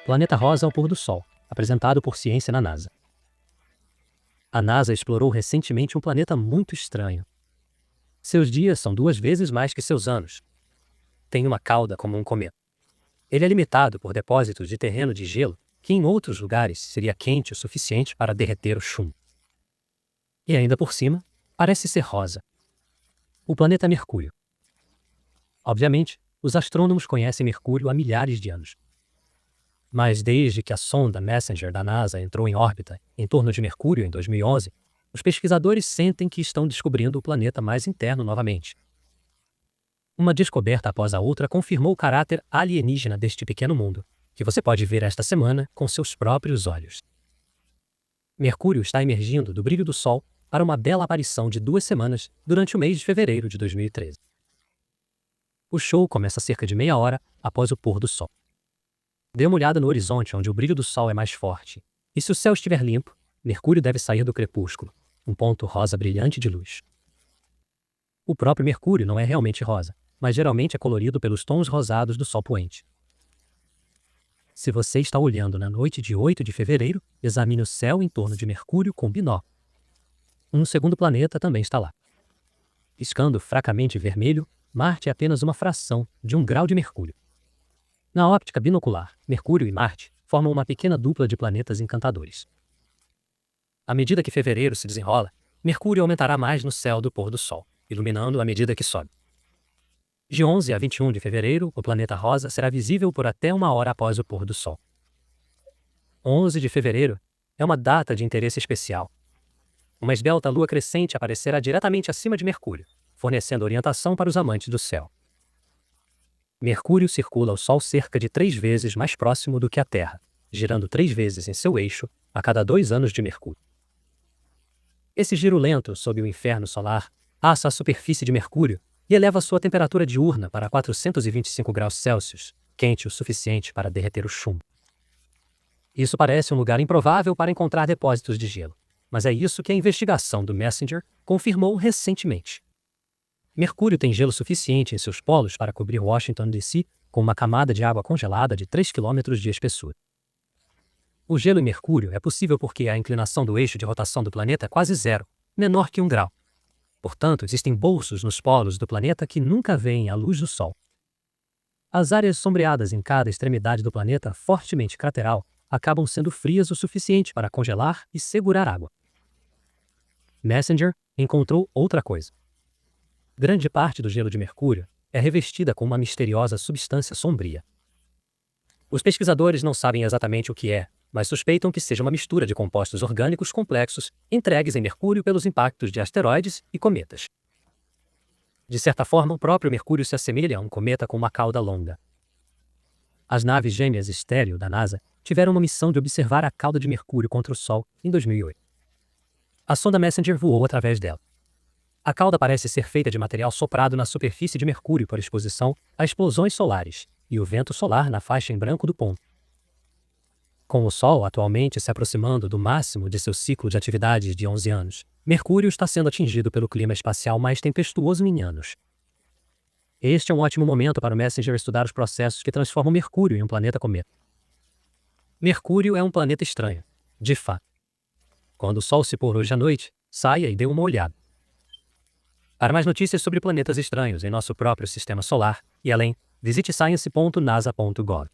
Planeta rosa ao pôr do sol, apresentado por Ciência na NASA. A NASA explorou recentemente um planeta muito estranho. Seus dias são 2 vezes mais que seus anos. Tem uma cauda como um cometa. Ele é limitado por depósitos de terreno de gelo que em outros lugares seria quente o suficiente para derreter o chumbo. E ainda por cima, parece ser rosa. O planeta Mercúrio. Obviamente, os astrônomos conhecem Mercúrio há milhares de anos. Mas desde que a sonda Messenger da NASA entrou em órbita em torno de Mercúrio em 2011, os pesquisadores sentem que estão descobrindo o planeta mais interno novamente. Uma descoberta após a outra confirmou o caráter alienígena deste pequeno mundo, que você pode ver esta semana com seus próprios olhos. Mercúrio está emergindo do brilho do Sol para uma bela aparição de 2 semanas durante o mês de fevereiro de 2013. O show começa cerca de meia hora após o pôr do Sol. Dê uma olhada no horizonte onde o brilho do Sol é mais forte, e se o céu estiver limpo, Mercúrio deve sair do crepúsculo, um ponto rosa brilhante de luz. O próprio Mercúrio não é realmente rosa, mas geralmente é colorido pelos tons rosados do Sol poente. Se você está olhando na noite de 8 de fevereiro, examine o céu em torno de Mercúrio com binóculo. Um segundo planeta também está lá. Piscando fracamente vermelho, Marte é apenas uma fração de 1 grau de Mercúrio. Na óptica binocular, Mercúrio e Marte formam uma pequena dupla de planetas encantadores. À medida que fevereiro se desenrola, Mercúrio aumentará mais no céu do pôr do Sol, iluminando à medida que sobe. De 11 a 21 de fevereiro, o planeta rosa será visível por até 1 hora após o pôr do Sol. 11 de fevereiro é uma data de interesse especial. Uma esbelta lua crescente aparecerá diretamente acima de Mercúrio, fornecendo orientação para os amantes do céu. Mercúrio circula ao Sol cerca de 3 vezes mais próximo do que a Terra, girando 3 vezes em seu eixo a cada 2 anos de Mercúrio. Esse giro lento sob o inferno solar assa a superfície de Mercúrio e eleva sua temperatura diurna para 425 graus Celsius, quente o suficiente para derreter o chumbo. Isso parece um lugar improvável para encontrar depósitos de gelo, mas é isso que a investigação do Messenger confirmou recentemente. Mercúrio tem gelo suficiente em seus polos para cobrir Washington, D.C., com uma camada de água congelada de 3 km de espessura. O gelo em Mercúrio é possível porque a inclinação do eixo de rotação do planeta é quase zero, menor que 1 grau. Portanto, existem bolsos nos polos do planeta que nunca veem a luz do Sol. As áreas sombreadas em cada extremidade do planeta fortemente crateral acabam sendo frias o suficiente para congelar e segurar água. Messenger encontrou outra coisa. Grande parte do gelo de Mercúrio é revestida com uma misteriosa substância sombria. Os pesquisadores não sabem exatamente o que é, mas suspeitam que seja uma mistura de compostos orgânicos complexos entregues em Mercúrio pelos impactos de asteroides e cometas. De certa forma, o próprio Mercúrio se assemelha a um cometa com uma cauda longa. As naves gêmeas Estéreo da NASA tiveram uma missão de observar a cauda de Mercúrio contra o Sol em 2008. A sonda Messenger voou através dela. A cauda parece ser feita de material soprado na superfície de Mercúrio por exposição a explosões solares e o vento solar na faixa em branco do ponto. Com o Sol atualmente se aproximando do máximo de seu ciclo de atividades de 11 anos, Mercúrio está sendo atingido pelo clima espacial mais tempestuoso em anos. Este é um ótimo momento para o Messenger estudar os processos que transformam Mercúrio em um planeta cometa. Mercúrio é um planeta estranho, de fato. Quando o Sol se pôr hoje à noite, saia e dê uma olhada. Para mais notícias sobre planetas estranhos em nosso próprio sistema solar e além, visite science.nasa.gov.